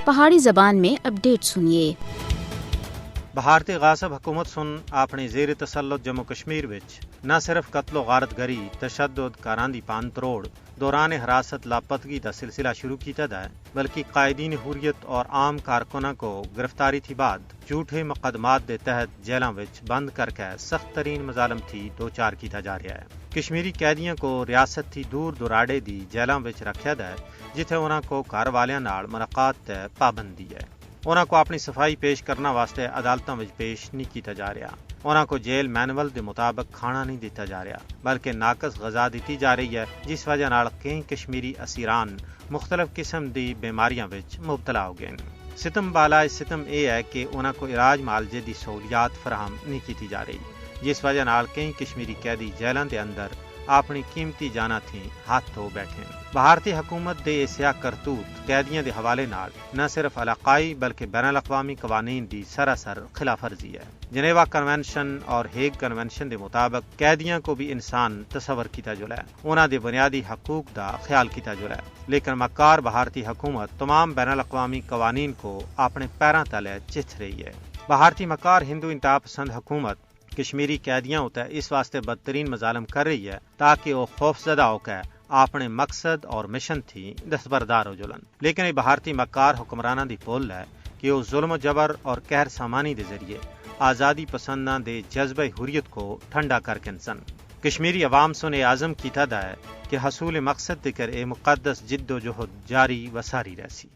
پہاڑی زبان میں اپڈیٹ سنیے۔ بھارتی غاصب حکومت سن اپنی زیر تسلط جموں کشمیر وچ نہ صرف قتل و غارت گری، تشدد، کاراں پان تروڑ، دوران حراست لاپتگی کا سلسلہ شروع کیتا ہے، بلکہ قائدین حریت اور عام کارکنوں کو گرفتاری تھی بعد جھوٹے مقدمات دے تحت جیلاں وچ بند کر کے سخت ترین مظالم تھی دو چار کیتا جا رہا ہے۔ کشمیری قیدیاں کو ریاست تھی دور دراڑے دی جیلاں وچ رکھیا ہے، جتھے انہاں کو گھر والیاں نال ملاقات تے پابندی ہے۔ انہاں کو اپنی صفائی پیش کرنا واسطے عدالتاں وچ پیش نہیں کیتا جا رہا۔ انہاں کو جیل مینول دے مطابق کھانا نہیں دیتا جا رہا، بلکہ ناقص غذا دیتی جا رہی ہے، جس وجہ نال کئی کشمیری اسیران مختلف قسم دی بیماریاں وچ مبتلا ہو گئے۔ ستم بالائے ستم یہ ہے کہ انہاں کو علاج معالجے دی سہولیات فراہم نہیں کیتی جا رہی، جس وجہ نال کئی کشمیری قیدی جیلاں دے اندر اپنی قیمتی جانا تھی ہاتھ دھو بیٹھے۔ بھارتی حکومت دے سیاہ کرتوت قیدیاں دے حوالے نال نہ صرف علاقائی بلکہ بین الاقوامی قوانین دی سراسر خلاف ورزی ہے۔ جنیوا کنونشن اور ہیگ کنونشن دے مطابق قیدیاں کو بھی انسان تصور کیتا جلا ہے، انہاں دے بنیادی حقوق دا خیال کیتا جلا ہے، لیکن مکار بھارتی حکومت تمام بین الاقوامی قوانین کو اپنے پیراں تلے چتھ رہی ہے۔ بھارتی مکار ہندو انتہا پسند حکومت کشمیری قیدیاں ہوتا ہے اس واسطے بدترین مظالم کر رہی ہے تاکہ وہ خوف زدہ ہو کے اپنے مقصد اور مشن تھی دستبردار ہو جلن، لیکن یہ بھارتی مکار حکمرانہ دی پول ہے کہ وہ ظلم و جبر اور قہر سامانی دے ذریعے آزادی پسنداں دے جذبہ حریت کو ٹھنڈا کر کے سن۔ کشمیری عوام سن یہ عزم کیتا ہے کہ حصول مقصد دکر اے مقدس جد و جہد جاری و ساری رہسی۔